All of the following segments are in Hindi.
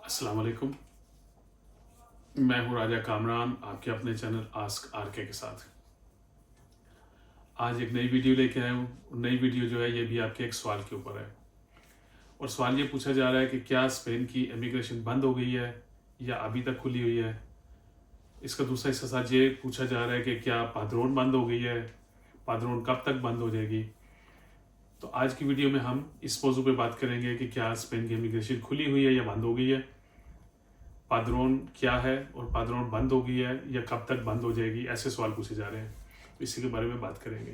अस्सलाम वालेकुम। मैं हूं राजा कामरान, आपके अपने चैनल आस्क आरके के साथ। आज एक नई वीडियो लेके आया हूं। नई वीडियो जो है ये भी आपके एक सवाल के ऊपर है, और सवाल ये पूछा जा रहा है कि क्या स्पेन की इमिग्रेशन बंद हो गई है या अभी तक खुली हुई है। इसका दूसरा हिस्सा साथ ये पूछा जा रहा है कि क्या पाद्रोन बंद हो गई है, पाद्रोन कब तक बंद हो जाएगी। तो आज की वीडियो में हम इस मौजू पे बात करेंगे कि क्या स्पेन की इमिग्रेशन खुली हुई है या बंद हो गई है, पाद्रोन क्या है और पाद्रोन बंद हो गई है या कब तक बंद हो जाएगी। ऐसे सवाल पूछे जा रहे हैं, तो इसी के बारे में बात करेंगे।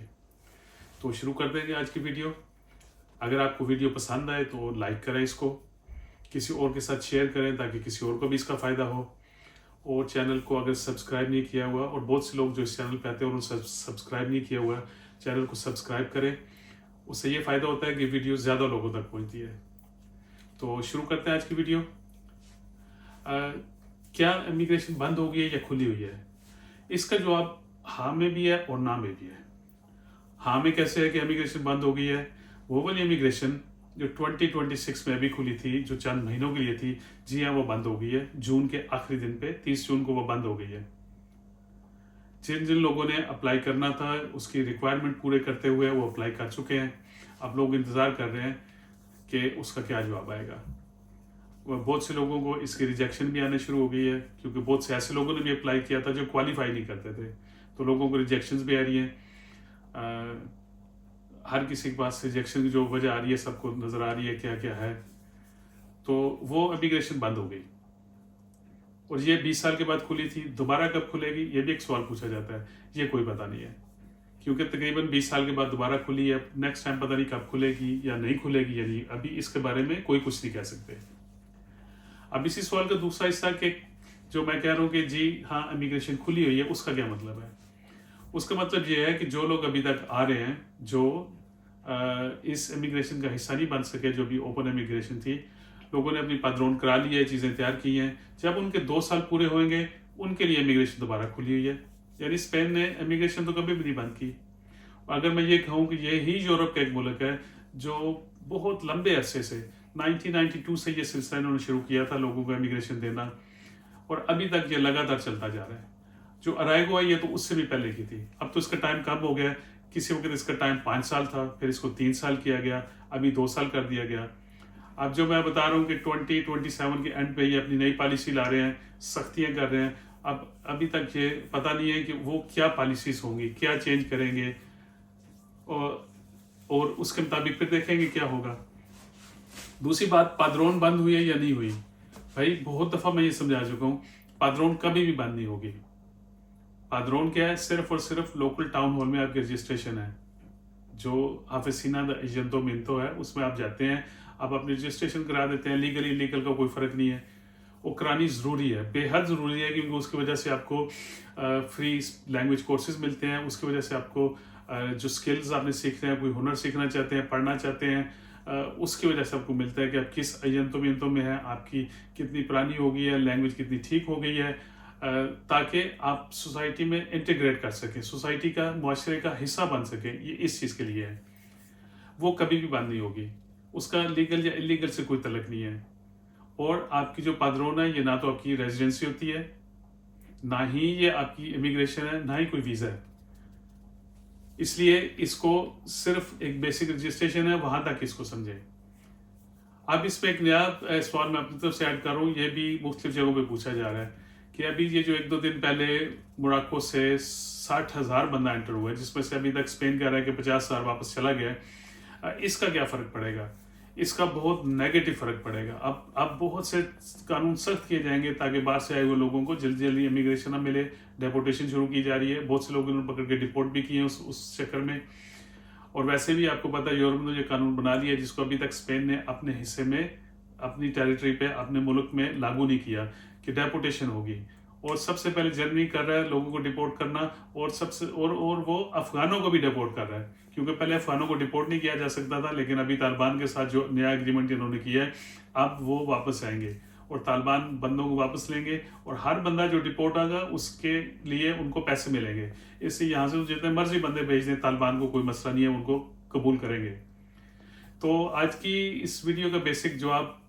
तो शुरू कर देंगे आज की वीडियो। अगर आपको वीडियो पसंद आए तो लाइक करें, इसको किसी और के साथ शेयर करें ताकि किसी और को भी इसका फ़ायदा हो। और चैनल को अगर सब्सक्राइब नहीं किया हुआ, और बहुत से लोग जो इस चैनल पर आते हैं उन्होंने सब्सक्राइब नहीं किया हुआ, चैनल को सब्सक्राइब करें। उससे ये फ़ायदा होता है कि वीडियो ज़्यादा लोगों तक पहुँचती है। तो शुरू करते हैं आज की वीडियो। क्या इमिग्रेशन बंद हो गई है या खुली हुई है? इसका जवाब हाँ में भी है और ना में भी है। हाँ में कैसे है कि इमिग्रेशन बंद हो गई है? वो वाली इमिग्रेशन जो 2026 में अभी खुली थी, जो चंद महीनों के लिए थी, जी हाँ वो बंद हो गई है। जून के आखिरी दिन पे 30 जून को वो बंद हो गई है। जिन जिन लोगों ने अप्लाई करना था उसकी रिक्वायरमेंट पूरे करते हुए वो अप्लाई कर चुके हैं। अब लोग इंतज़ार कर रहे हैं कि उसका क्या जवाब आएगा। बहुत से लोगों को इसकी रिजेक्शन भी आने शुरू हो गई है, क्योंकि बहुत से ऐसे लोगों ने भी अप्लाई किया था जो क्वालिफाई नहीं करते थे, तो लोगों को रिजेक्शंस भी आ रही हैं। हर किसी के पास रिजेक्शन की जो वजह आ रही है सबको नज़र आ रही है क्या क्या है। तो वो इमिग्रेशन बंद हो गई, और ये 20 साल के बाद खुली थी। दोबारा कब खुलेगी ये भी एक सवाल पूछा जाता है, ये कोई पता नहीं है, क्योंकि तकरीबन 20 साल के बाद दोबारा खुली है। नेक्स्ट टाइम पता नहीं कब खुलेगी या नहीं खुलेगी, या नहीं, अभी इसके बारे में कोई कुछ नहीं कह सकते। अब इसी सवाल का दूसरा हिस्सा कि जो मैं कह रहा हूँ कि जी हाँ इमिग्रेशन खुली हुई है, उसका क्या मतलब है? उसका मतलब ये है कि जो लोग अभी तक आ रहे हैं, जो इस इमिग्रेशन का हिस्सा नहीं बन सके, जो भी ओपन इमिग्रेशन थी, लोगों ने अपनी पदरोन करा ली है, चीज़ें तैयार की हैं, जब उनके 2 साल पूरे होंगे उनके लिए इमिग्रेशन दोबारा खुली हुई है। यानी स्पेन ने इमिग्रेशन तो कभी भी नहीं बंद की। अगर मैं ये कहूँ कि ये ही यूरोप का एक मुल्क है जो बहुत लंबे अरसे से 1992 से ये सिलसिला इन्होंने शुरू किया था लोगों को इमिग्रेशन देना, और अभी तक ये लगातार चलता जा रहा है। जो अराइगो है ये तो उससे भी पहले की थी। अब तो इसका टाइम कम हो गया, किसी वक्त इसका टाइम 5 साल था, फिर इसको 3 साल किया गया, अभी 2 साल कर दिया गया। अब जो मैं बता रहा हूँ कि 2027 के एंड पे ये अपनी नई पॉलिसी ला रहे हैं, सख्तियाँ कर रहे हैं। अब अभी तक ये पता नहीं है कि वो क्या पॉलिसीज होंगी, क्या चेंज करेंगे, और उसके मुताबिक फिर देखेंगे क्या होगा। दूसरी बात, पाद्रोन बंद हुई है या नहीं हुई? भाई बहुत दफ़ा मैं ये समझा चुका हूँ, पाद्रोन कभी भी बंद नहीं होगी। पाद्रोन क्या है? सिर्फ और सिर्फ लोकल टाउन हॉल में आपकी रजिस्ट्रेशन है, जो ऑफिसिना द अयेंटमिento है, उसमें आप जाते हैं, आप अपनी रजिस्ट्रेशन करा देते हैं। लीगल इलीगल का कोई फ़र्क नहीं है, वो करानी ज़रूरी है, बेहद ज़रूरी है, क्योंकि उसकी वजह से आपको फ्री लैंग्वेज कोर्सेज मिलते हैं। उसकी वजह से आपको जो स्किल्स आपने सीखते हैं, कोई हुनर सीखना चाहते हैं, पढ़ना चाहते हैं, उसकी वजह से आपको मिलता है कि आप किस अयेंटमिento में हैं, आपकी कितनी पुरानी हो गई है, लैंग्वेज कितनी ठीक हो गई है, ताकि आप सोसाइटी में इंटीग्रेट कर सकें, सोसाइटी का, मुआशरे का हिस्सा बन सकें। ये इस चीज़ के लिए है। वो कभी भी बंद नहीं होगी, उसका लीगल या इलीगल से कोई तलक नहीं है। और आपकी जो पाद्रोन है, ये ना तो आपकी रेजिडेंसी होती है, ना ही ये आपकी इमिग्रेशन है, ना ही कोई वीज़ा है। इसलिए इसको सिर्फ एक बेसिक रजिस्ट्रेशन है, वहां तक इसको समझें। अब इस पे एक नया सवाल मैं अपनी तरफ से ऐड कर रहा हूँ, ये भी मुख्तलिफ जगहों पे पूछा जा रहा है कि अभी ये जो 1-2 दिन पहले मोरक्को से 60,000 बंदा एंटर हुआ है, जिसमें से अभी तक स्पेन कह रहा है कि 50,000 वापस चला गया है। इसका क्या फ़र्क पड़ेगा? इसका बहुत नेगेटिव फ़र्क पड़ेगा। अब बहुत से कानून सख्त किए जाएंगे ताकि बाहर से आए हुए लोगों को जल्दी जल्दी इमिग्रेशन ना मिले। डेपोटेशन शुरू की जा रही है, बहुत से लोगों ने पकड़ के डिपोर्ट भी किए हैं उस चक्कर में। और वैसे भी आपको पता है यूरोप ने जो कानून बना लिया, जिसको अभी तक स्पेन ने अपने हिस्से में, अपनी टेरिटरी पे, अपने मुल्क में लागू नहीं किया, कि डेपोटेशन होगी। और सबसे पहले जर्मनी कर रहा है लोगों को डिपोर्ट करना, और सबसे और वो अफगानों को भी डिपोर्ट कर रहा है, क्योंकि पहले अफगानों को डिपोर्ट नहीं किया जा सकता था, लेकिन अभी तालिबान के साथ जो नया एग्रीमेंट इन्होंने किया है, अब वो वापस आएंगे और तालिबान बंदों को वापस लेंगे, और हर बंदा जो डिपोर्ट आएगा उसके लिए उनको पैसे मिलेंगे। इससे यहाँ से जितने मर्जी बंदे भेज दें, तालिबान को कोई मसला नहीं है, उनको कबूल करेंगे। तो आज की इस वीडियो का बेसिक जवाब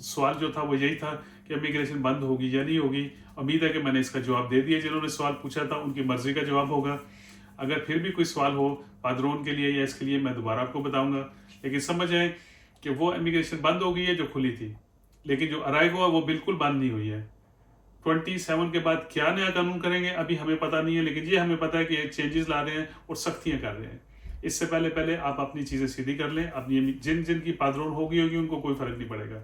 सवाल जो था वो यही था कि इमिग्रेशन बंद होगी या नहीं होगी। उम्मीद है कि मैंने इसका जवाब दे दिया। जिन्होंने सवाल पूछा था उनकी मर्जी का जवाब होगा। अगर फिर भी कोई सवाल हो पाद्रोन के लिए या इसके लिए, मैं दोबारा आपको बताऊंगा। लेकिन समझ आए कि वो इमिग्रेशन बंद हो गई है जो खुली थी, लेकिन जो अराइगो है वो बिल्कुल बंद नहीं हुई है। 27 के बाद क्या नया कानून करेंगे अभी हमें पता नहीं है, लेकिन ये हमें पता है कि ये चेंजेस ला रहे हैं और सख्तियां कर रहे हैं। इससे पहले आप अपनी चीज़ें सीधी कर लें। अपनी जिन की पाद्रोन होगी उनको कोई फर्क नहीं पड़ेगा।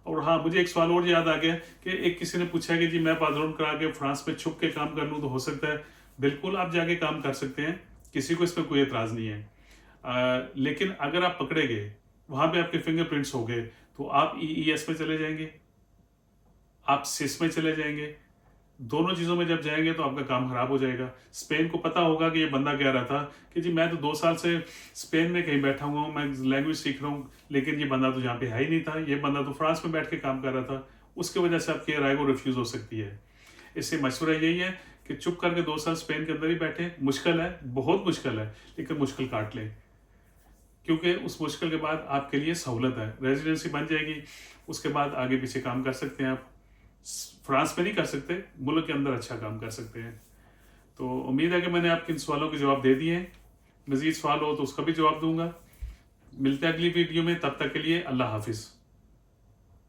और हाँ, मुझे एक सवाल और याद आ गया कि एक किसी ने पूछा कि जी मैं पाद्रोन करा के फ्रांस में छुप के काम कर लूँ तो हो सकता है। बिल्कुल आप जाके काम कर सकते हैं, किसी को इसमें कोई एतराज़ नहीं है। लेकिन अगर आप पकड़े गए, वहाँ पे आपके फिंगरप्रिंट्स हो गए, तो आप EES में चले जाएंगे, आप सिस में चले जाएंगे। दोनों चीज़ों में जब जाएंगे तो आपका काम खराब हो जाएगा। स्पेन को पता होगा कि ये बंदा कह रहा था कि जी मैं तो 2 साल से स्पेन में कहीं बैठा हुआ हूँ, मैं लैंग्वेज सीख रहा हूँ, लेकिन ये बंदा तो यहाँ पे है ही नहीं था, ये बंदा तो फ्रांस में बैठ के काम कर रहा था। उसकी वजह से आपकी अराइवल रिफ्यूज़ हो सकती है। इससे मशवरा यही है कि चुप करके 2 साल स्पेन के अंदर ही बैठे। मुश्किल है, बहुत मुश्किल है, लेकिन मुश्किल काट लें, क्योंकि उस मुश्किल के बाद आपके लिए सहूलत है, रेजिडेंसी बन जाएगी। उसके बाद आगे पीछे काम कर सकते हैं आप। फ्रांस में नहीं कर सकते, मुल्क के अंदर अच्छा काम कर सकते हैं। तो उम्मीद है कि मैंने आपके इन सवालों के जवाब दे दिए हैं। मज़ीद सवाल हो तो उसका भी जवाब दूंगा। मिलते हैं अगली वीडियो में, तब तक के लिए अल्लाह हाफिज़।